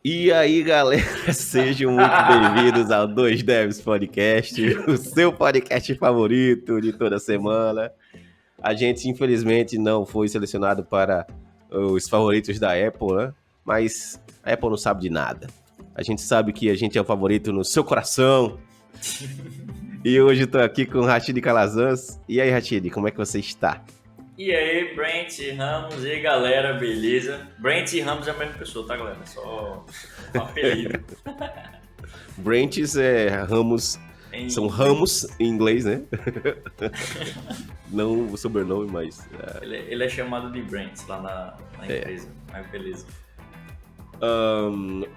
E aí, galera, sejam muito bem-vindos ao Dois Devs Podcast, o seu podcast favorito de toda semana. A gente, infelizmente, não foi selecionado para os favoritos da Apple, né? Mas a Apple não sabe de nada. A gente sabe que a gente é o favorito no seu coração. E hoje eu tô aqui com o Rachid Calazans. E aí, Rachid, como é que você está? E aí, Brent Ramos, e aí galera, beleza? Brent e Ramos é a mesma pessoa, tá galera? Só um apelido. Brentes é Ramos, são Ramos em inglês, né? Não o sobrenome, mas... Ele é chamado de Brent lá na empresa, mas beleza.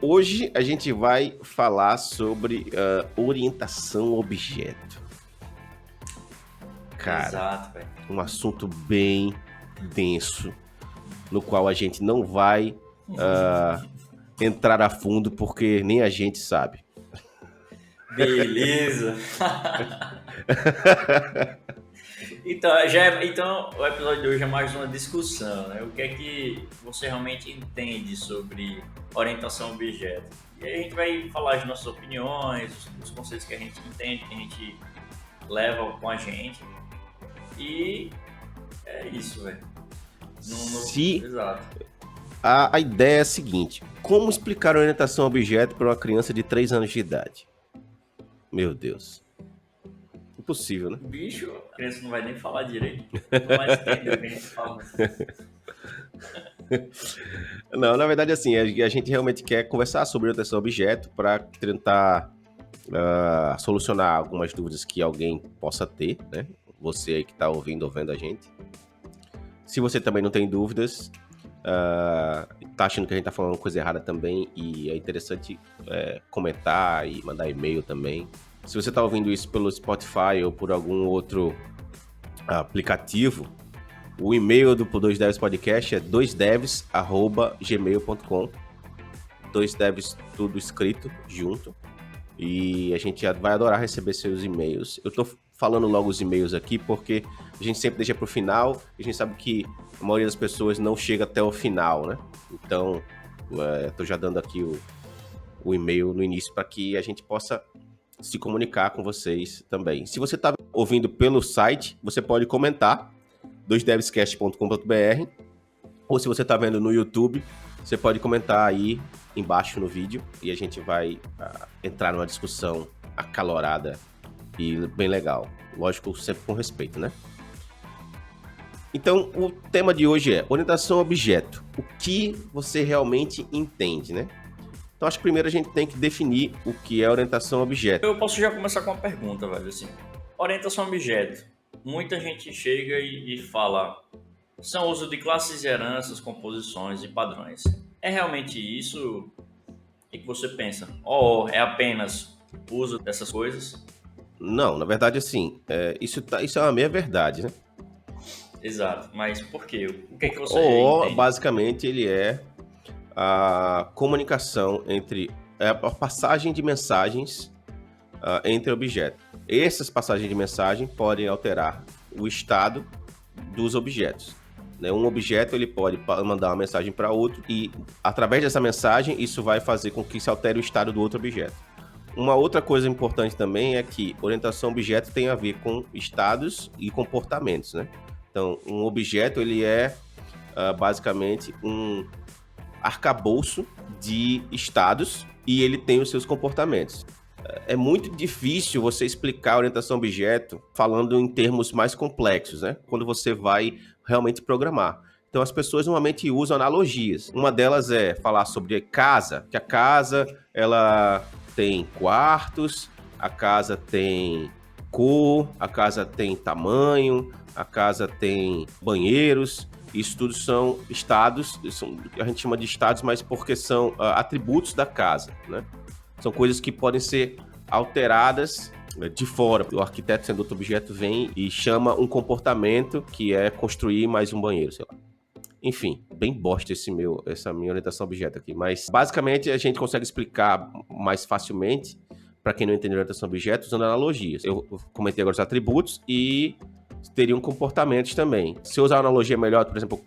Hoje a gente vai falar sobre orientação objeto. Cara, exato, velho. Um assunto bem denso, no qual a gente não vai entrar a fundo, porque nem a gente sabe. Beleza. Então, o episódio de hoje é mais uma discussão, né? O que é que você realmente entende sobre orientação a objeto? E aí a gente vai falar as nossas opiniões, os conceitos que a gente entende, que a gente leva com a gente. E é isso, velho. Exato. A ideia é a seguinte: como explicar a orientação a objeto para uma criança de 3 anos de idade? Meu Deus. Impossível, né? Bicho, a criança não vai nem falar direito. Não vai entender o que a gente fala. Não, na verdade, assim, a gente realmente quer conversar sobre orientação a objeto para tentar solucionar algumas dúvidas que alguém possa ter, né? Você aí que está ouvindo ou vendo a gente. Se você também não tem dúvidas, tá achando que a gente tá falando coisa errada também, e é interessante comentar e mandar e-mail também. Se você tá ouvindo isso pelo Spotify ou por algum outro aplicativo, o e-mail do Dois Devs Podcast é doisdevs@gmail.com. Dois Devs tudo escrito junto. E a gente vai adorar receber seus e-mails. Eu tô falando logo os e-mails aqui porque a gente sempre deixa pro final. A gente sabe que a maioria das pessoas não chega até o final, né? Então, tô já dando aqui o e-mail no início para que a gente possa se comunicar com vocês também. Se você tá ouvindo pelo site, você pode comentar doisdevscast.com.br, ou se você tá vendo no YouTube, você pode comentar aí embaixo no vídeo e a gente vai entrar numa discussão acalorada e bem legal. Lógico, sempre com respeito, né? Então, o tema de hoje é orientação a objeto. O que você realmente entende, né? Então, acho que primeiro a gente tem que definir o que é orientação a objeto. Eu posso já começar com uma pergunta, velho, assim. Orientação a objeto. Muita gente chega e fala, são uso de classes, heranças, composições e padrões. É realmente isso? O que você pensa? Ou é apenas uso dessas coisas? Não, na verdade, assim, isso é uma meia-verdade, né? Exato, mas por quê? O que é que você entende? Basicamente, ele é a comunicação entre... a passagem de mensagens entre objetos. Essas passagens de mensagem podem alterar o estado dos objetos. Um objeto ele pode mandar uma mensagem para outro e, através dessa mensagem, isso vai fazer com que se altere o estado do outro objeto. Uma outra coisa importante também é que orientação a objeto tem a ver com estados e comportamentos, né? Então, um objeto ele é basicamente um arcabouço de estados e ele tem os seus comportamentos. É muito difícil você explicar a orientação a objeto falando em termos mais complexos, né? Quando você vai realmente programar. Então, as pessoas normalmente usam analogias. Uma delas é falar sobre casa, que a casa ela tem quartos, a casa tem cor, a casa tem tamanho, a casa tem banheiros. Isso tudo são estados, a gente chama de estados, mas porque são atributos da casa, né? São coisas que podem ser alteradas de fora. O arquiteto, sendo outro objeto, vem e chama um comportamento que é construir mais um banheiro, sei lá. Enfim, bem bosta essa minha orientação a objeto aqui. Mas, basicamente, a gente consegue explicar mais facilmente para quem não entende orientação a objeto usando analogias. Eu comentei agora os atributos e teriam comportamentos também. Se eu usar uma analogia melhor, por exemplo,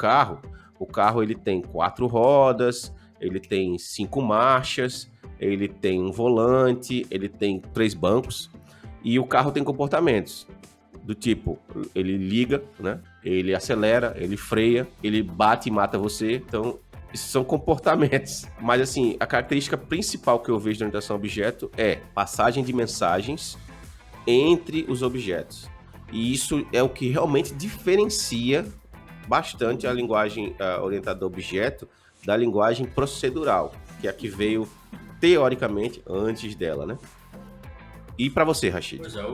o carro ele tem 4 rodas, ele tem 5 marchas, ele tem um volante, ele tem 3 bancos, e o carro tem comportamentos do tipo, ele liga, né? Ele acelera, ele freia, ele bate e mata você. Então, esses são comportamentos. Mas, assim, a característica principal que eu vejo da orientação a objeto é passagem de mensagens entre os objetos. E isso é o que realmente diferencia bastante a linguagem orientada a objeto da linguagem procedural, que é a que veio, teoricamente, antes dela, né? E para você, Rashid? Pois é,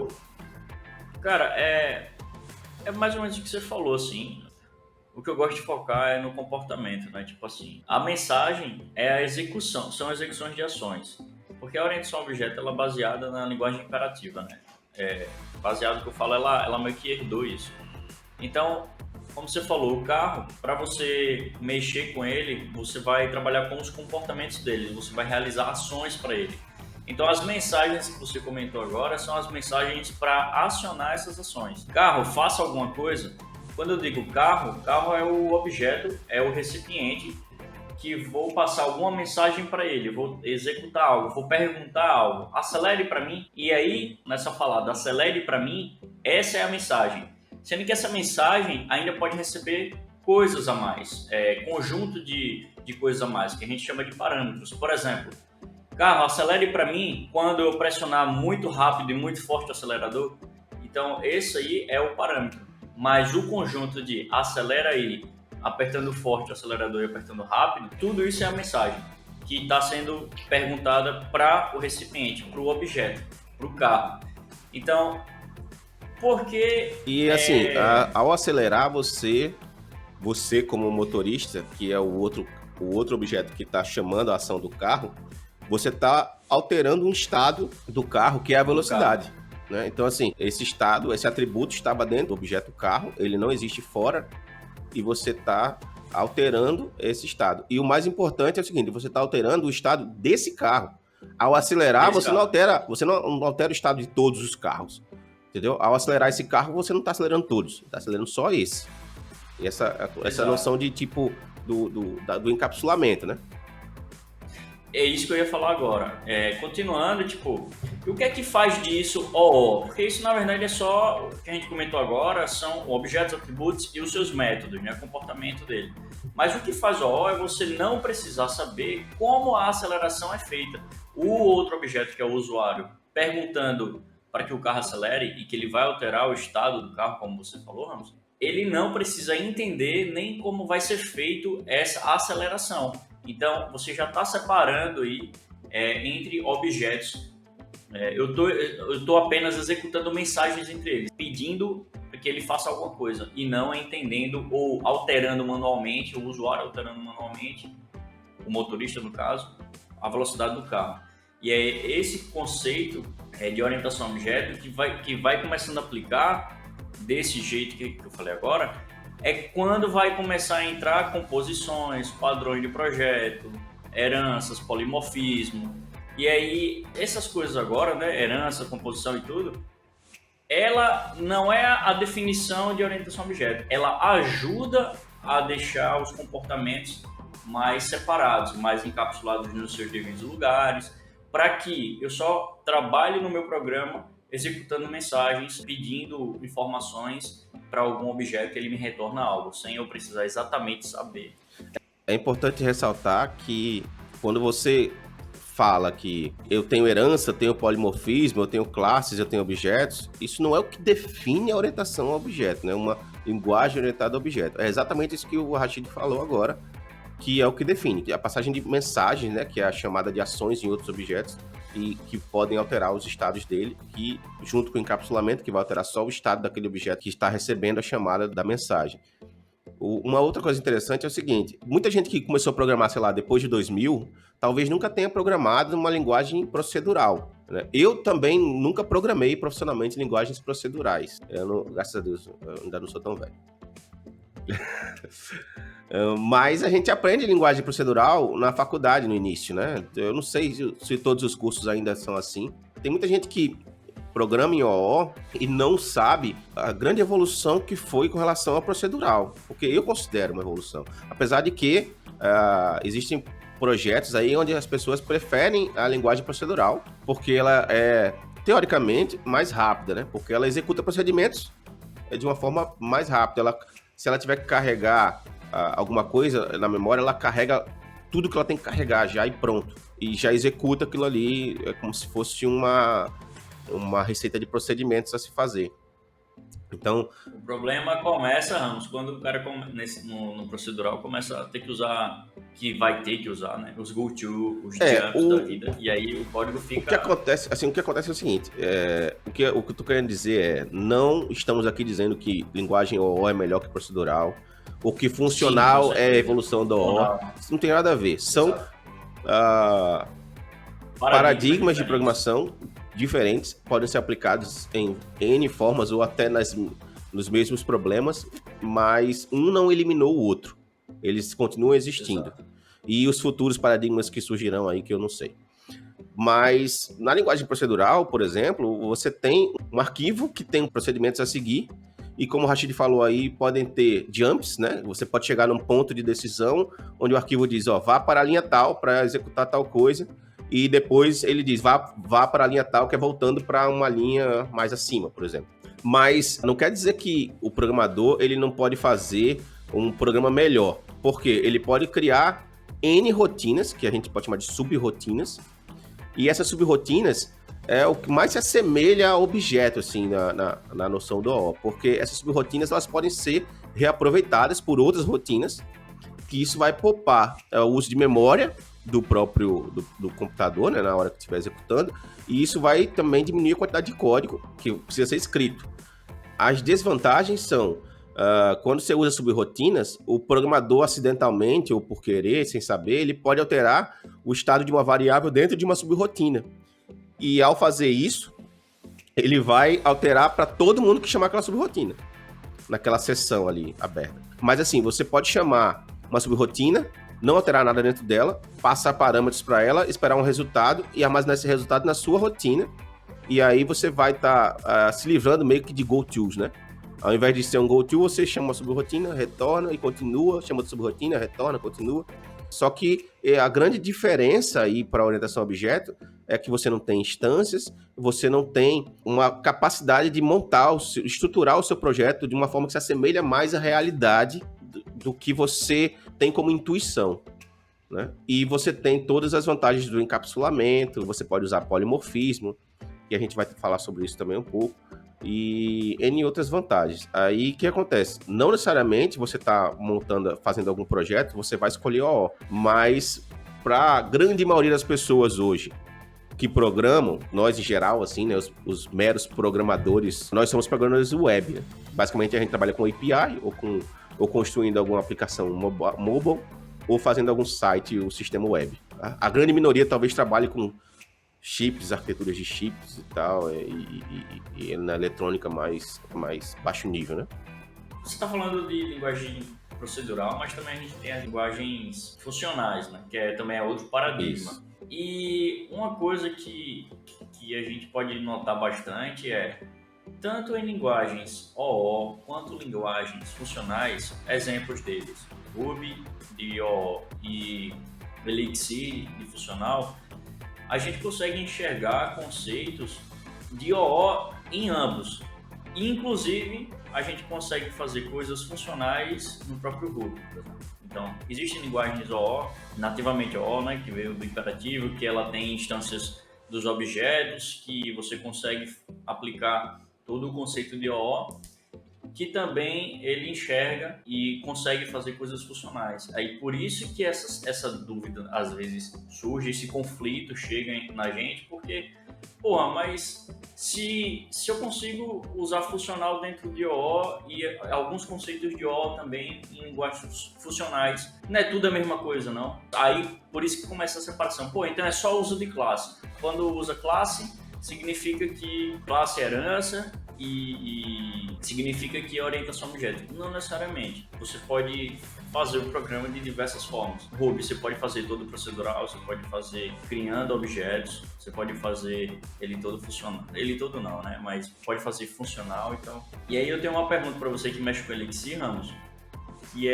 cara, é mais ou menos o que você falou, assim. O que eu gosto de focar é no comportamento, né? Tipo assim, a mensagem é a execução, são execuções de ações. Porque a orientação a objeto, ela é baseada na linguagem imperativa, né? Baseado no que eu falo, ela meio que herdou isso. Então, como você falou, o carro, para você mexer com ele, você vai trabalhar com os comportamentos dele, você vai realizar ações para ele. Então, as mensagens que você comentou agora são as mensagens para acionar essas ações. Carro, faça alguma coisa. Quando eu digo carro, carro é o objeto, é o recipiente que vou passar alguma mensagem para ele, vou executar algo, vou perguntar algo, acelere para mim. E aí, nessa falada, acelere para mim, essa é a mensagem. Sendo que essa mensagem ainda pode receber coisas a mais, conjunto de coisas a mais, que a gente chama de parâmetros. Por exemplo, carro, acelere para mim quando eu pressionar muito rápido e muito forte o acelerador. Então, esse aí é o parâmetro. Mas o conjunto de acelera aí, apertando forte o acelerador e apertando rápido, tudo isso é a mensagem que está sendo perguntada para o recipiente, para o objeto, para o carro. Então, porque... E assim, ao acelerar, você como motorista, que é o outro objeto que está chamando a ação do carro, você está alterando um estado do carro, que é a velocidade. Né? Então, assim, esse estado, esse atributo estava dentro do objeto carro, ele não existe fora, e você está alterando esse estado. E o mais importante é o seguinte, você está alterando o estado desse carro. Ao acelerar, você não altera o estado de todos os carros. Entendeu? Ao acelerar esse carro, você não está acelerando todos, está acelerando só esse. E essa noção de tipo do encapsulamento, né? É isso que eu ia falar agora. Continuando, tipo, o que é que faz disso Porque isso, na verdade, é só o que a gente comentou agora, são objetos, atributos e os seus métodos, né? O comportamento dele. Mas o que faz é você não precisar saber como a aceleração é feita. O outro objeto, que é o usuário, perguntando para que o carro acelere e que ele vai alterar o estado do carro, como você falou, Ramos, ele não precisa entender nem como vai ser feito essa aceleração. Então, você já está separando aí entre objetos. Eu tô apenas executando mensagens entre eles, pedindo que ele faça alguma coisa e não entendendo ou alterando manualmente, o usuário alterando manualmente, o motorista no caso, a velocidade do carro. E é esse conceito de orientação a objeto que vai começando a aplicar desse jeito que eu falei agora, é quando vai começar a entrar composições, padrões de projeto, heranças, polimorfismo. E aí, essas coisas agora, né, herança, composição e tudo, ela não é a definição de orientação a objeto. Ela ajuda a deixar os comportamentos mais separados, mais encapsulados nos seus devidos lugares, para que eu só trabalhe no meu programa executando mensagens, pedindo informações para algum objeto que ele me retorna algo, sem eu precisar exatamente saber. É importante ressaltar que quando você fala que eu tenho herança, eu tenho polimorfismo, eu tenho classes, eu tenho objetos, isso não é o que define a orientação a objeto, né? Uma linguagem orientada a objeto. É exatamente isso que o Rashid falou agora, que é o que define, que é a passagem de mensagens, né? Que é a chamada de ações em outros objetos, e que podem alterar os estados dele, que junto com o encapsulamento, que vai alterar só o estado daquele objeto que está recebendo a chamada da mensagem. Uma outra coisa interessante é o seguinte, muita gente que começou a programar, sei lá, depois de 2000, talvez nunca tenha programado uma linguagem procedural, né? Eu também nunca programei profissionalmente linguagens procedurais. Graças a Deus, eu ainda não sou tão velho. Mas a gente aprende linguagem procedural na faculdade no início, né? Eu não sei se todos os cursos ainda são assim. Tem muita gente que programa em OO e não sabe a grande evolução que foi com relação ao procedural, porque eu considero uma evolução. Apesar de que existem projetos aí onde as pessoas preferem a linguagem procedural, porque ela é, teoricamente, mais rápida, né? Porque ela executa procedimentos de uma forma mais rápida. Se ela tiver que carregar alguma coisa na memória, ela carrega tudo que ela tem que carregar já e pronto. E já executa aquilo ali, é como se fosse uma receita de procedimentos a se fazer. Então, o problema começa, Ramos, quando o cara no procedural começa a ter que usar, que vai ter que usar, né? Os go-to, os jumps da vida. E aí o código fica... O que acontece é o seguinte, o que eu tô querendo dizer é, não estamos aqui dizendo que linguagem OO é melhor que procedural, ou que funcional é a evolução do OO. Isso não tem nada a ver. São paradigmas de programação diferentes, podem ser aplicados em N formas ou até nos mesmos problemas, mas um não eliminou o outro. Eles continuam existindo. Exato. E os futuros paradigmas que surgirão aí, que eu não sei. Mas na linguagem procedural, por exemplo, você tem um arquivo que tem procedimentos a seguir, e como o Rashid falou aí, podem ter jumps, né? Você pode chegar num ponto de decisão onde o arquivo diz, ó, vá para a linha tal para executar tal coisa, e depois ele diz, vá para a linha tal, que é voltando para uma linha mais acima, por exemplo. Mas não quer dizer que o programador ele não pode fazer um programa melhor, porque ele pode criar N rotinas, que a gente pode chamar de sub-rotinas, e essas sub-rotinas é o que mais se assemelha a objeto, assim, na noção do OO, porque essas sub-rotinas elas podem ser reaproveitadas por outras rotinas, que isso vai poupar o uso de memória do próprio do computador, né, na hora que estiver executando, e isso vai também diminuir a quantidade de código que precisa ser escrito. As desvantagens são, quando você usa sub-rotinas, o programador acidentalmente, ou por querer, sem saber, ele pode alterar o estado de uma variável dentro de uma sub-rotina. E ao fazer isso, ele vai alterar para todo mundo que chamar aquela sub-rotina, naquela seção ali aberta. Mas assim, você pode chamar uma sub-rotina, não alterar nada dentro dela, passar parâmetros para ela, esperar um resultado e armazenar esse resultado na sua rotina. E aí você vai estar se livrando meio que de go-tos, né? Ao invés de ser um go-to, você chama uma sub-rotina, retorna e continua, chama de sub-rotina, retorna, continua. Só que a grande diferença aí para a orientação a objeto é que você não tem instâncias, você não tem uma capacidade de montar, estruturar o seu projeto de uma forma que se assemelha mais à realidade do que você tem como intuição, né? E você tem todas as vantagens do encapsulamento, você pode usar polimorfismo, e a gente vai falar sobre isso também um pouco, e N outras vantagens. Aí, o que acontece? Não necessariamente você está fazendo algum projeto, você vai escolher OO, mas para a grande maioria das pessoas hoje que programam, nós em geral, assim, né, os meros programadores, nós somos programadores web, né? Basicamente a gente trabalha com API ou construindo alguma aplicação mobile ou fazendo algum site ou sistema web. A grande minoria talvez trabalhe com chips, arquiteturas de chips e tal, e na eletrônica mais baixo nível, né? Você está falando de linguagem procedural, mas também a gente tem as linguagens funcionais, né? Que também é outro paradigma. Isso. E uma coisa que a gente pode notar bastante é, tanto em linguagens OO quanto linguagens funcionais, exemplos deles, Ruby de OO e Elixir de funcional, a gente consegue enxergar conceitos de OO em ambos. E, inclusive, a gente consegue fazer coisas funcionais no próprio Ruby, por exemplo. Então, existem linguagens OO, nativamente OO, né, que veio do imperativo, que ela tem instâncias dos objetos, que você consegue aplicar todo o conceito de OO, que também ele enxerga e consegue fazer coisas funcionais. Aí por isso que essa dúvida às vezes surge, esse conflito chega na gente, porque, mas se eu consigo usar funcional dentro de OO e alguns conceitos de OO também em linguagens funcionais, não é tudo a mesma coisa, não? Aí por isso que começa a separação. Então é só uso de classe. Quando usa classe, significa que classe é herança, e significa que é orientação a objeto. Não necessariamente. Você pode fazer o programa de diversas formas. Ruby, você pode fazer todo procedural, você pode fazer criando objetos, você pode fazer ele todo funcional. Ele todo não, né? Mas pode fazer funcional, então. E aí eu tenho uma pergunta para você que mexe com Elixir, Ramos. que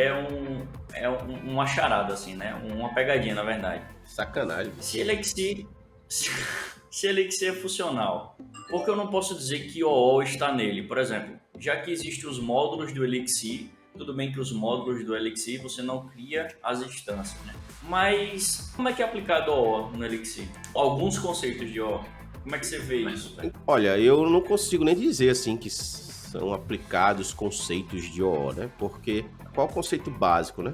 uma charada, assim, né? Uma pegadinha, na verdade. Sacanagem. Se Elixir, se Elixir é funcional, por que eu não posso dizer que OO está nele? Por exemplo, já que existem os módulos do Elixir, tudo bem que os módulos do Elixir você não cria as instâncias, né? Mas como é que é aplicado OO no Elixir? Alguns conceitos de OO. Como é que você vê isso? Olha, eu não consigo nem dizer assim que são aplicados conceitos de OO, né? Porque qual é o conceito básico, né?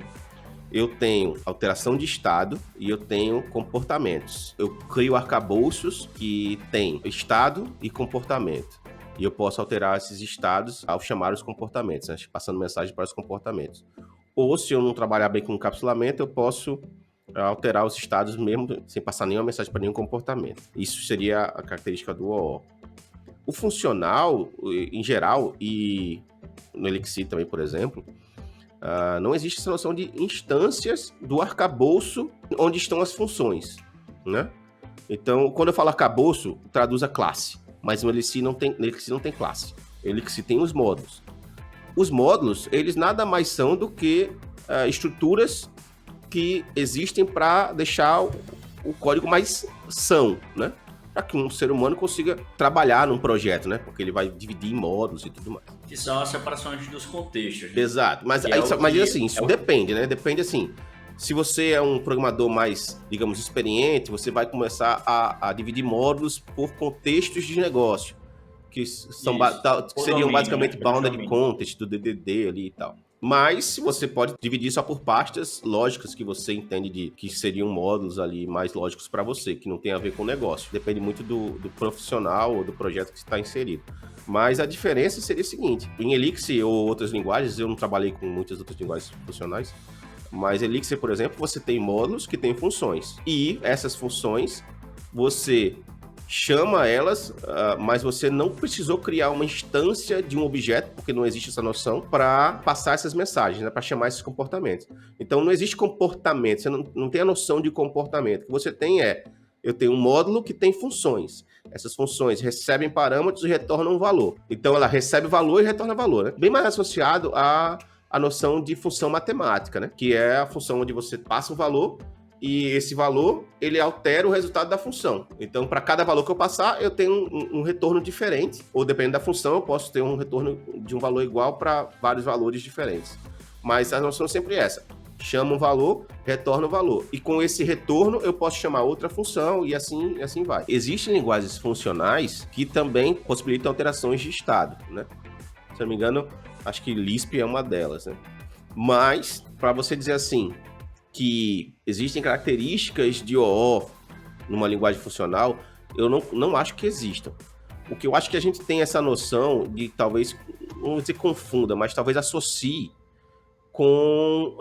Eu tenho alteração de estado e eu tenho comportamentos. Eu crio arcabouços que tem estado e comportamento. E eu posso alterar esses estados ao chamar os comportamentos, né? Passando mensagem para os comportamentos. Ou se eu não trabalhar bem com encapsulamento, eu posso alterar os estados mesmo sem passar nenhuma mensagem para nenhum comportamento. Isso seria a característica do OO. O funcional, em geral, e no Elixir também, por exemplo, não existe essa noção de instâncias do arcabouço onde estão as funções, né? Então, quando eu falo arcabouço, traduz a classe. Mas no Elixir não tem classe. O Elixir tem os módulos. Os módulos, eles nada mais são do que estruturas que existem para deixar o código mais são, né? Para que um ser humano consiga trabalhar num projeto, né? Porque ele vai dividir em módulos e tudo mais. Que são as separações dos contextos. Né? Exato. Mas assim, isso depende, né? Depende, assim, se você é um programador mais, digamos, experiente, você vai começar a dividir módulos por contextos de negócio, que seriam basicamente bounded context do DDD ali e tal. Mas você pode dividir só por pastas lógicas que você entende que seriam módulos ali mais lógicos para você, que não tem a ver com o negócio. Depende muito do profissional ou do projeto que está inserido. Mas a diferença seria o seguinte: em Elixir ou outras linguagens, eu não trabalhei com muitas outras linguagens funcionais, mas Elixir, por exemplo, você tem módulos que têm funções. E essas funções, você chama elas, mas você não precisou criar uma instância de um objeto, porque não existe essa noção, para passar essas mensagens, né, para chamar esses comportamentos. Então, não existe comportamento, você não tem a noção de comportamento. O que você tem eu tenho um módulo que tem funções. Essas funções recebem parâmetros e retornam um valor. Então, ela recebe valor e retorna valor, né? Bem mais associado à noção de função matemática, né? Que é a função onde você passa um valor e esse valor, ele altera o resultado da função. Então, para cada valor que eu passar, eu tenho um retorno diferente. Ou, dependendo da função, eu posso ter um retorno de um valor igual para vários valores diferentes. Mas a noção é sempre essa. Chama um valor, retorna o valor. E com esse retorno, eu posso chamar outra função e assim vai. Existem linguagens funcionais que também possibilitam alterações de estado, né? Se eu não me engano, acho que Lisp é uma delas, né? Mas, para você dizer assim, que existem características de OO numa linguagem funcional, eu não acho que existam. O que eu acho que a gente tem essa noção de talvez, não dizer confunda, mas talvez associe com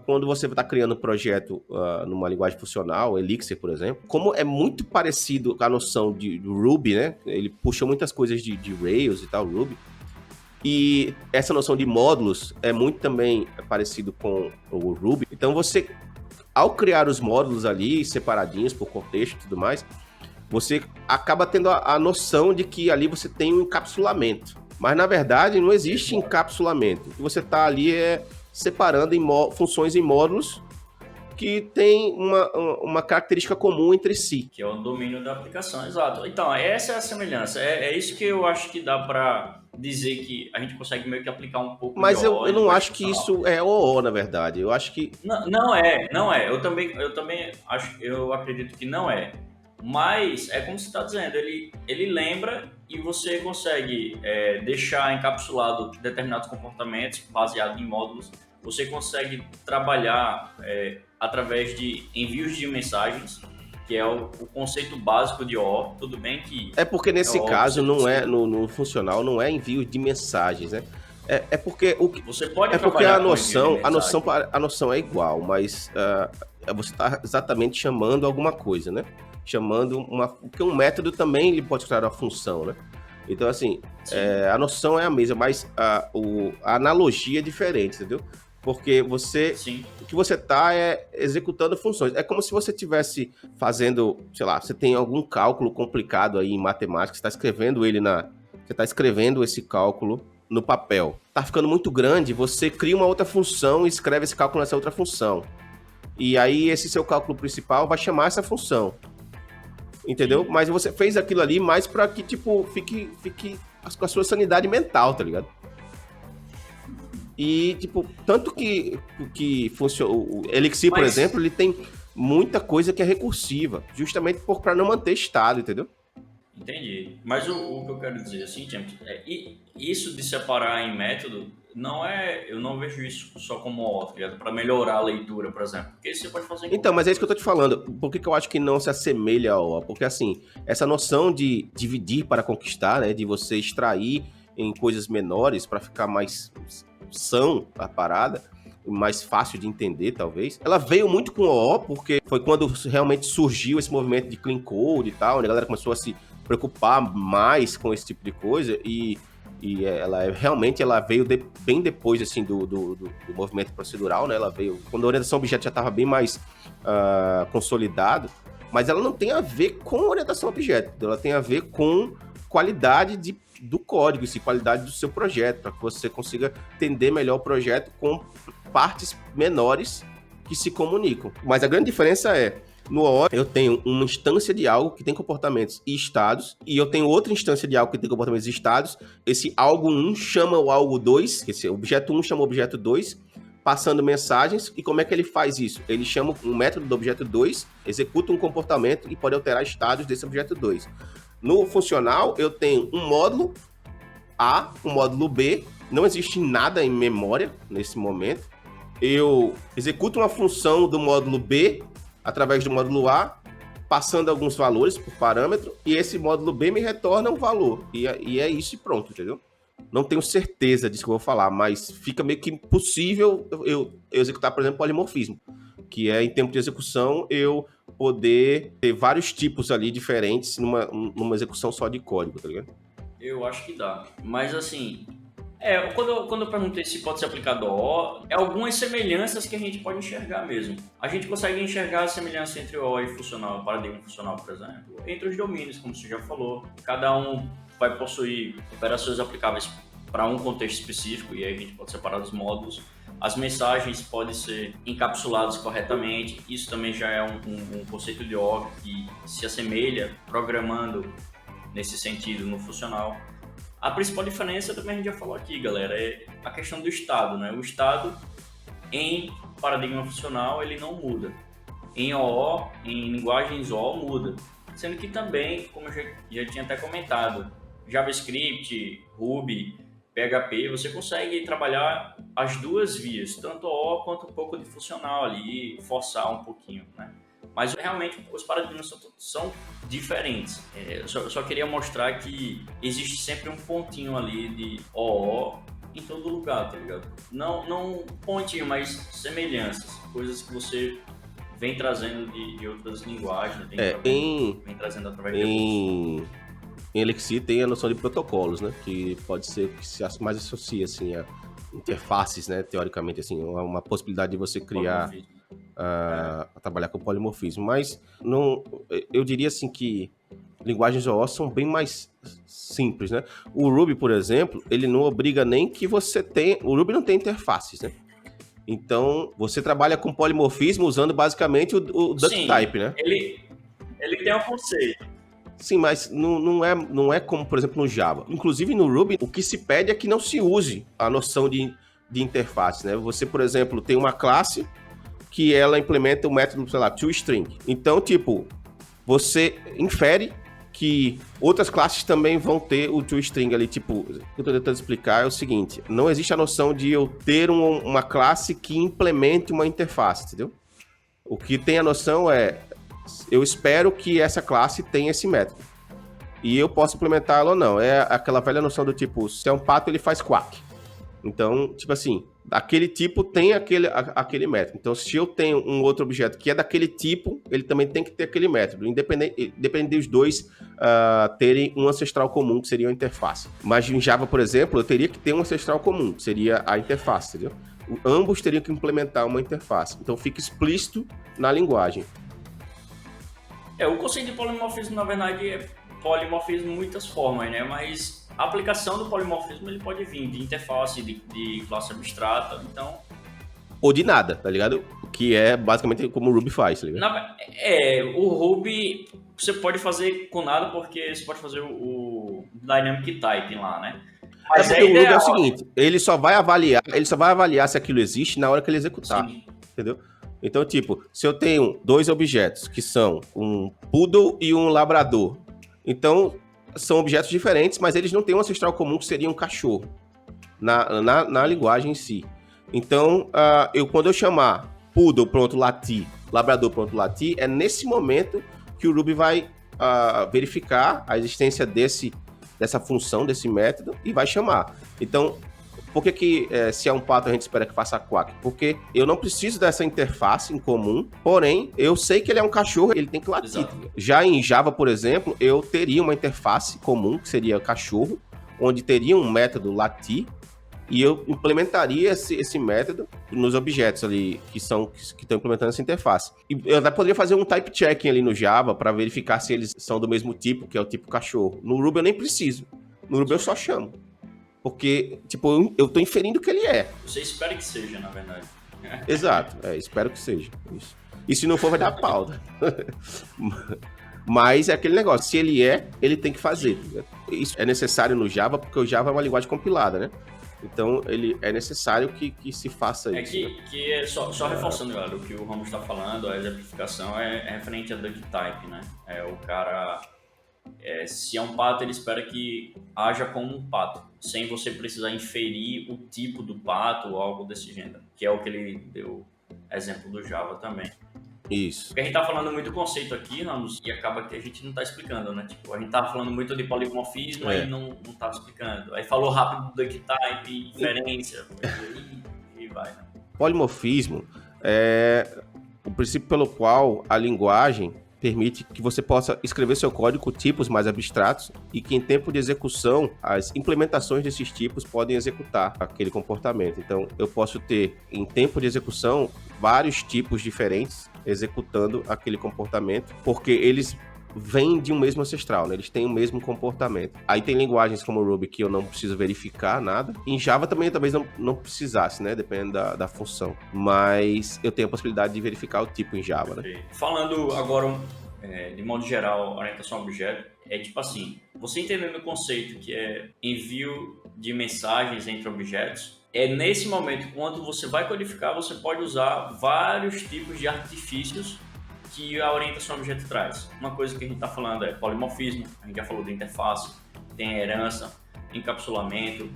quando você está criando um projeto numa linguagem funcional, Elixir, por exemplo, como é muito parecido com a noção de Ruby, né? Ele puxa muitas coisas de Rails e tal, Ruby. E essa noção de módulos é muito também parecido com o Ruby. Então você, ao criar os módulos ali, separadinhos por contexto e tudo mais, você acaba tendo a noção de que ali você tem um encapsulamento. Mas na verdade não existe encapsulamento. O que você está ali separando funções em módulos que tem uma característica comum entre si. Que é o domínio da aplicação, exato. Então, essa é a semelhança. É isso que eu acho que dá para dizer que a gente consegue meio que aplicar um pouco. Mas eu não acho que isso é OO, na verdade. Eu acho que... Não é. Eu também eu acredito que não é. Mas é como você está dizendo, ele lembra e você consegue deixar encapsulado determinados comportamentos baseados em módulos. Você consegue trabalhar através de envios de mensagens, que é o conceito básico de OO. Tudo bem que... É porque nesse caso, não é no funcional, não é envio de mensagens, né? É porque você pode porque a noção é igual, mas você está exatamente chamando alguma coisa, né? Chamando porque um método também ele pode criar uma função, né? Então, assim, a noção é a mesma, mas a analogia é diferente, entendeu? Porque o que você está executando funções. É como se você estivesse fazendo, sei lá, você tem algum cálculo complicado aí em matemática, você está escrevendo esse cálculo no papel tá ficando muito grande, você cria uma outra função e escreve esse cálculo nessa outra função. E aí esse seu cálculo principal vai chamar essa função. Entendeu? Mas você fez aquilo ali mais pra que, tipo, fique com a sua sanidade mental, tá ligado? E, tipo, tanto que funciona. O Elixir, por exemplo, ele tem muita coisa que é recursiva, justamente pra não manter estado, entendeu? Entendi. Mas o que eu quero dizer, assim, James, isso de separar em método, eu não vejo isso só como óbvio, para melhorar a leitura, por exemplo. Porque você pode fazer... Então, mas é isso que eu tô te falando. Por que eu acho que não se assemelha ao OR? Porque, assim, essa noção de dividir para conquistar, né, de você extrair em coisas menores para ficar mais são a parada, mais fácil de entender, talvez. Ela veio muito com o OO, porque foi quando realmente surgiu esse movimento de clean code e tal, onde a galera começou a se preocupar mais com esse tipo de coisa e ela realmente veio bem depois assim do movimento procedural, né? Ela veio quando a orientação objeto já estava bem mais consolidado, mas ela não tem a ver com orientação objeto, ela tem a ver com qualidade do código, qualidade do seu projeto, para que você consiga entender melhor o projeto com partes menores que se comunicam. Mas a grande diferença é, no OO, eu tenho uma instância de algo que tem comportamentos e estados, e eu tenho outra instância de algo que tem comportamentos e estados. Esse algo 1 chama o algo 2, esse objeto 1 chama o objeto 2, passando mensagens. E como é que ele faz isso? Ele chama um método do objeto 2, executa um comportamento e pode alterar estados desse objeto 2. No funcional, eu tenho um módulo A, um módulo B, não existe nada em memória nesse momento. Eu executo uma função do módulo B através do módulo A, passando alguns valores por parâmetro, e esse módulo B me retorna um valor. E é isso e pronto, entendeu? Não tenho certeza disso que eu vou falar, mas fica meio que impossível eu executar, por exemplo, polimorfismo, que é, em tempo de execução, eu poder ter vários tipos ali diferentes numa execução só de código, tá ligado? Eu acho que dá. Mas, assim, quando eu perguntei se pode ser aplicado ao O, algumas semelhanças que a gente pode enxergar mesmo. A gente consegue enxergar a semelhança entre o O e funcional, paradigma funcional, por exemplo, entre os domínios, como você já falou. Cada um vai possuir operações aplicáveis para um contexto específico, e aí a gente pode separar os módulos. As mensagens podem ser encapsuladas corretamente. Isso também já é um conceito de O que se assemelha programando nesse sentido no funcional. A principal diferença, também a gente já falou aqui, galera, é a questão do estado, né? O estado em paradigma funcional, ele não muda. Em OO, em linguagens OO, muda. Sendo que também, como eu já tinha até comentado, JavaScript, Ruby, PHP, você consegue trabalhar as duas vias, tanto OO quanto um pouco de funcional ali, forçar um pouquinho, né? Mas realmente os paradigmas são diferentes. Eu só queria mostrar que existe sempre um pontinho ali de OO em todo lugar, tá ligado? Não pontinho, mas semelhanças, coisas que você vem trazendo de outras linguagens, vem trazendo através de em Elixir tem a noção de protocolos, né? Que pode ser que se mais associa assim, a interfaces, né? Teoricamente, assim, uma possibilidade de você criar, a trabalhar com polimorfismo. Mas não, eu diria assim que linguagens OO são bem mais simples, né? O Ruby, por exemplo, ele não obriga nem que você tenha... O Ruby não tem interfaces, né? Então, você trabalha com polimorfismo usando basicamente o duck type, né? Ele tem um conceito. Sim, mas não é como, por exemplo, no Java. Inclusive, no Ruby, o que se pede é que não se use a noção de interface, né? Você, por exemplo, tem uma classe que ela implementa o método, sei lá, toString. Então, tipo, você infere que outras classes também vão ter o toString ali. Tipo, o que eu tô tentando explicar é o seguinte: não existe a noção de eu ter uma classe que implemente uma interface, entendeu? O que tem a noção é... eu espero que essa classe tenha esse método. E eu posso implementá-lo ou não. É aquela velha noção do tipo, se é um pato, ele faz quack. Então, tipo assim, aquele tipo tem aquele método. Então, se eu tenho um outro objeto que é daquele tipo, ele também tem que ter aquele método. Independente dos dois terem um ancestral comum, que seria a interface. Mas em Java, por exemplo, eu teria que ter um ancestral comum, que seria a interface, entendeu? Ambos teriam que implementar uma interface. Então, fica explícito na linguagem. O conceito de polimorfismo, na verdade, é polimorfismo de muitas formas, né? Mas A aplicação do polimorfismo ele pode vir de interface, de classe abstrata, então... Ou de nada, tá ligado? Que é basicamente como o Ruby faz, tá ligado? O Ruby você pode fazer com nada, porque você pode fazer o Dynamic Typing lá, né? Mas porque o Ruby é o seguinte, ele só vai avaliar se aquilo existe na hora que ele executar, sim, entendeu? Então, tipo, se eu tenho 2 objetos, que são um poodle e um labrador, então são objetos diferentes, mas eles não têm um ancestral comum que seria um cachorro, na linguagem em si. Então, quando eu chamar poodle, pronto, latir, labrador, pronto, latir, é nesse momento que o Ruby vai verificar a existência dessa função, desse método, e vai chamar. Então, por que se é um pato a gente espera que faça quack? Porque eu não preciso dessa interface em comum, porém, eu sei que ele é um cachorro, ele tem que latir. Exato. Já em Java, por exemplo, eu teria uma interface comum, que seria cachorro, onde teria um método latir, e eu implementaria esse método nos objetos ali que estão implementando essa interface. E eu até poderia fazer um type checking ali no Java para verificar se eles são do mesmo tipo, que é o tipo cachorro. No Ruby eu nem preciso. No Ruby eu só chamo. Porque, tipo, eu tô inferindo que ele é. Você espera que seja, na verdade. Exato, espero que seja. Isso. E se não for, vai dar pau. Mas é aquele negócio, se ele tem que fazer. Isso é necessário no Java, porque o Java é uma linguagem compilada, né? Então, ele é necessário que se faça isso. Que é só reforçando, galera, o que o Ramos está falando, a exemplificação é referente a duck type, né? O cara, se é um pato, ele espera que haja como um pato, sem você precisar inferir o tipo do pato ou algo desse gênero, que é o que ele deu exemplo do Java também. Isso. Porque a gente tá falando muito do conceito aqui, Ramos, e acaba que a gente não tá explicando, né? Tipo, a gente tá falando muito de polimorfismo e não tá explicando. Aí falou rápido do duck type, inferência, e vai, né? Polimorfismo é o princípio pelo qual a linguagem permite que você possa escrever seu código com tipos mais abstratos e que em tempo de execução, as implementações desses tipos podem executar aquele comportamento. Então, eu posso ter, em tempo de execução, vários tipos diferentes executando aquele comportamento, porque eles vêm de um mesmo ancestral, né? Eles têm o mesmo comportamento. Aí tem linguagens como o Ruby que eu não preciso verificar nada. Em Java também talvez não precisasse, né? Dependendo da função. Mas eu tenho a possibilidade de verificar o tipo em Java, né? Falando agora, de modo geral, orientação a objeto, é tipo assim, você entendendo o conceito que é envio de mensagens entre objetos, nesse momento, quando você vai codificar, você pode usar vários tipos de artifícios que a orientação a objeto traz. Uma coisa que a gente está falando é polimorfismo, a gente já falou de interface, tem herança, encapsulamento,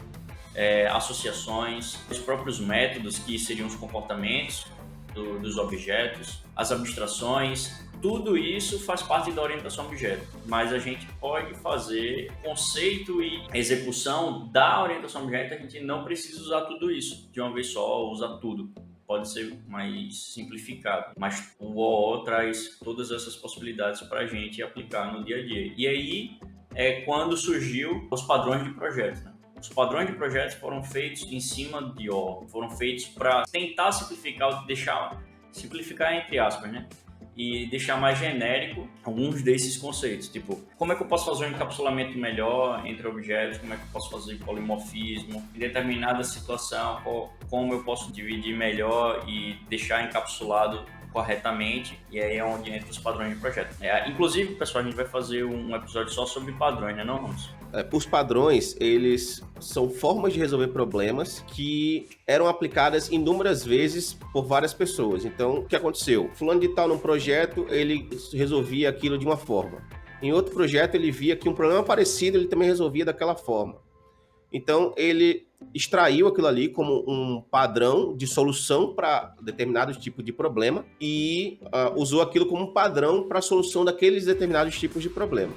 associações, os próprios métodos que seriam os comportamentos dos objetos, as abstrações, tudo isso faz parte da orientação a objeto, mas a gente pode fazer conceito e execução da orientação a objeto, a gente não precisa usar tudo isso de uma vez só, usar tudo. Pode ser mais simplificado, mas o OO traz todas essas possibilidades para a gente aplicar no dia a dia. E aí é quando surgiu os padrões de projetos, né? Os padrões de projetos foram feitos em cima de OO, foram feitos para tentar simplificar entre aspas, né? E deixar mais genérico alguns desses conceitos, tipo, como é que eu posso fazer um encapsulamento melhor entre objetos, como é que eu posso fazer polimorfismo, em determinada situação, como eu posso dividir melhor e deixar encapsulado corretamente, e aí é onde entra os padrões de projeto. Inclusive, pessoal, a gente vai fazer um episódio só sobre padrões, né, não, Ramos? Os padrões, eles são formas de resolver problemas que eram aplicadas inúmeras vezes por várias pessoas. Então, o que aconteceu? Fulano de tal, num projeto, ele resolvia aquilo de uma forma. Em outro projeto, ele via que um problema parecido, ele também resolvia daquela forma. Então, ele extraiu aquilo ali como um padrão de solução para determinado tipo de problema e usou aquilo como um padrão para a solução daqueles determinados tipos de problema.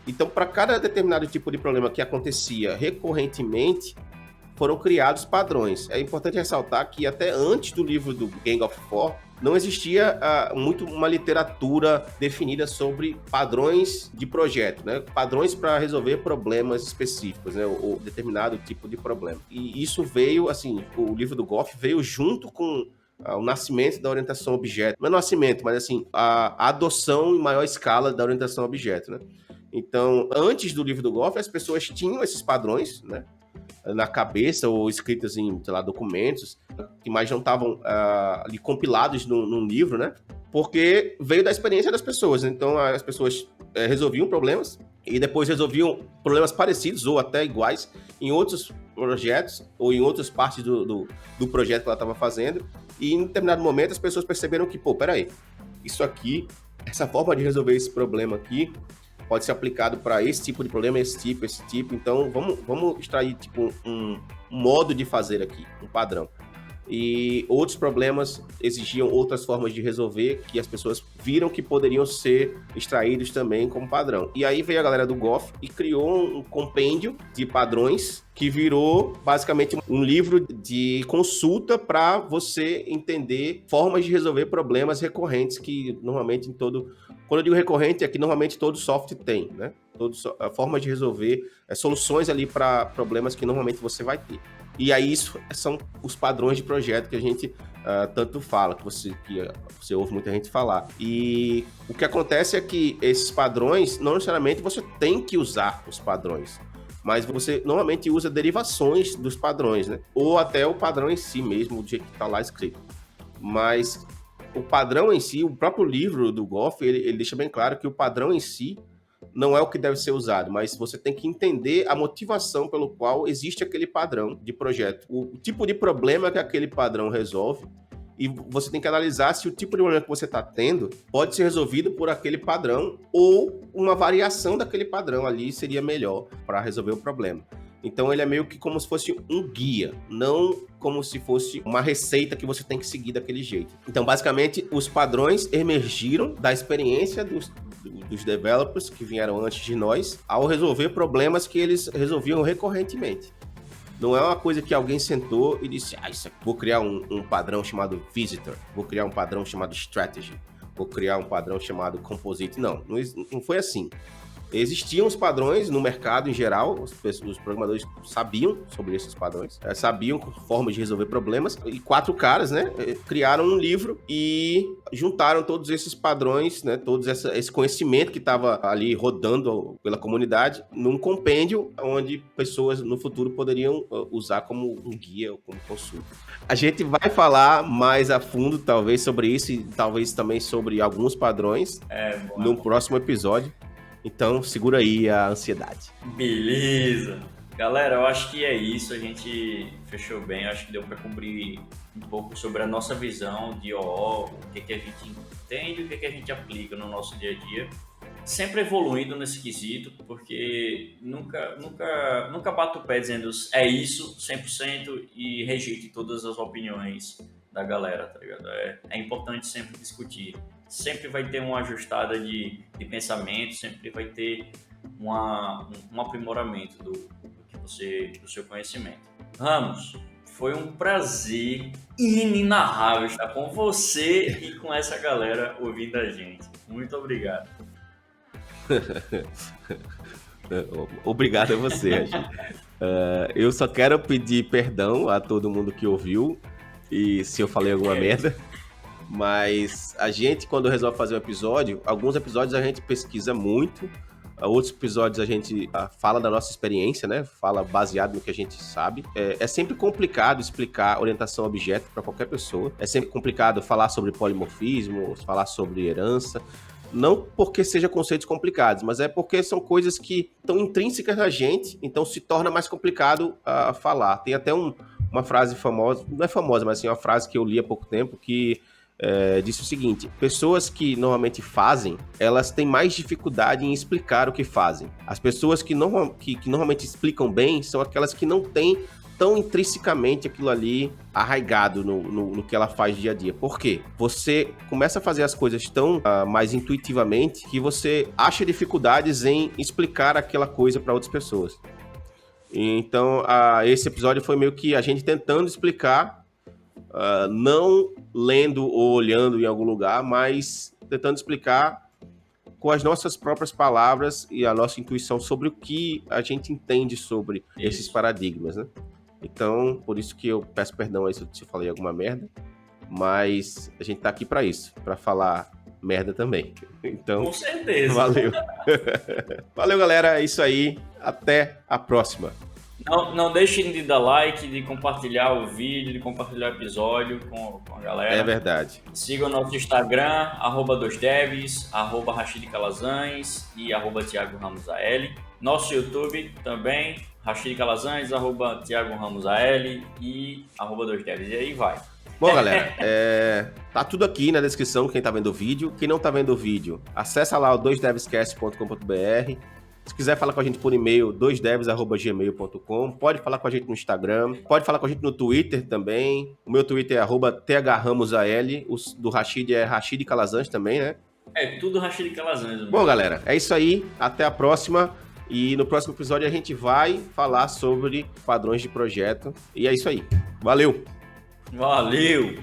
Então, para cada determinado tipo de problema que acontecia recorrentemente, foram criados padrões. É importante ressaltar que até antes do livro do Gang of Four, não existia muito uma literatura definida sobre padrões de projeto, né? Padrões para resolver problemas específicos, né? Ou determinado tipo de problema. E isso veio, assim, o livro do Goff veio junto com o nascimento da orientação a objeto. Não é nascimento, mas assim, a adoção em maior escala da orientação a objeto, né? Então, antes do livro do Goff, as pessoas tinham esses padrões, né, na cabeça ou escritos em, sei lá, documentos, que mais não estavam ali compilados num livro, né? Porque veio da experiência das pessoas. Então, as pessoas resolviam problemas e depois resolviam problemas parecidos ou até iguais em outros projetos ou em outras partes do projeto que ela estava fazendo. E em determinado momento as pessoas perceberam que, pô, peraí, isso aqui, essa forma de resolver esse problema aqui pode ser aplicado para esse tipo de problema, esse tipo. Então, vamos extrair tipo um modo de fazer aqui, um padrão. E outros problemas exigiam outras formas de resolver que as pessoas viram que poderiam ser extraídos também como padrão. E aí veio a galera do Goff e criou um compêndio de padrões que virou basicamente um livro de consulta para você entender formas de resolver problemas recorrentes que normalmente em todo... Quando eu digo recorrente, é que normalmente todo software tem, né? Formas de resolver soluções ali para problemas que normalmente você vai ter. E aí isso são os padrões de projeto que a gente tanto fala, que você ouve muita gente falar. E o que acontece é que esses padrões, não necessariamente você tem que usar os padrões, mas você normalmente usa derivações dos padrões, né? Ou até o padrão em si mesmo, do jeito que está lá escrito. Mas o padrão em si, o próprio livro do Goff, ele deixa bem claro que o padrão em si não é o que deve ser usado, mas você tem que entender a motivação pelo qual existe aquele padrão de projeto, o tipo de problema que aquele padrão resolve, e você tem que analisar se o tipo de problema que você está tendo pode ser resolvido por aquele padrão ou uma variação daquele padrão ali seria melhor para resolver o problema. Então ele é meio que como se fosse um guia, não como se fosse uma receita que você tem que seguir daquele jeito. Então, basicamente, os padrões emergiram da experiência dos developers que vieram antes de nós ao resolver problemas que eles resolviam recorrentemente. Não é uma coisa que alguém sentou e disse, vou criar um padrão chamado visitor, vou criar um padrão chamado strategy, vou criar um padrão chamado composite. Não foi assim. Existiam os padrões no mercado em geral, os programadores sabiam sobre esses padrões, sabiam formas de resolver problemas, e 4 caras, né, criaram um livro e juntaram todos esses padrões, né, todo esse conhecimento que estava ali rodando pela comunidade num compêndio onde pessoas no futuro poderiam usar como um guia ou como consulta. A gente vai falar mais a fundo, talvez, sobre isso e talvez também sobre alguns padrões no próximo episódio. Então, segura aí a ansiedade. Beleza. Galera, eu acho que é isso. A gente fechou bem. Eu acho que deu para cobrir um pouco sobre a nossa visão de OO, o que a gente entende, o que a gente aplica no nosso dia a dia. Sempre evoluindo nesse quesito, porque nunca bato o pé dizendo é isso, 100%, e rejeite todas as opiniões da galera, tá ligado? É importante sempre discutir. Sempre vai ter uma ajustada de pensamento, sempre vai ter um aprimoramento do seu conhecimento. Ramos, foi um prazer inenarrável estar com você e com essa galera ouvindo a gente. Muito obrigado. Obrigado a você, eu só quero pedir perdão a todo mundo que ouviu e se eu falei alguma merda. Mas a gente, quando resolve fazer um episódio, alguns episódios a gente pesquisa muito, outros episódios a gente fala da nossa experiência, né? Fala baseado no que a gente sabe. É sempre complicado explicar orientação a objeto para qualquer pessoa. É sempre complicado falar sobre polimorfismo, falar sobre herança. Não porque sejam conceitos complicados, mas é porque são coisas que estão intrínsecas na gente, então se torna mais complicado falar. Tem até uma frase famosa, não é famosa, mas assim, uma frase que eu li há pouco tempo que disse o seguinte: pessoas que normalmente fazem, elas têm mais dificuldade em explicar o que fazem. As pessoas que normalmente explicam bem são aquelas que não têm tão intrinsecamente aquilo ali arraigado no que ela faz dia a dia. Por quê? Você começa a fazer as coisas tão mais intuitivamente que você acha dificuldades em explicar aquela coisa para outras pessoas. Então, esse episódio foi meio que a gente tentando explicar, não lendo ou olhando em algum lugar, mas tentando explicar com as nossas próprias palavras e a nossa intuição sobre o que a gente entende sobre esses paradigmas, né? Então, por isso que eu peço perdão aí se eu falei alguma merda, mas a gente tá aqui para isso, para falar merda também. Então, Com certeza. valeu. Valeu, galera. É isso aí. Até a próxima. Não deixem de dar like, de compartilhar o vídeo, de compartilhar o episódio com a galera. É verdade. Sigam o nosso Instagram, @2devs, @Rashid Calazans e @Thiago Ramos AL. Nosso YouTube também, Rashid Calazans, @Thiago Ramos AL e @2devs. E aí vai. Bom, galera, tá tudo aqui na descrição, quem tá vendo o vídeo. Quem não tá vendo o vídeo, acessa lá o 2devscast.com.br. Se quiser falar com a gente por e-mail, 2devs@gmail.com. Pode falar com a gente no Instagram. Pode falar com a gente no Twitter também. O meu Twitter é @thrramosal. O do Rashid é Rashid Calazans também, né? É tudo Rashid Calazans. Bom, galera, é isso aí. Até a próxima. E no próximo episódio a gente vai falar sobre padrões de projeto. E é isso aí. Valeu! Valeu!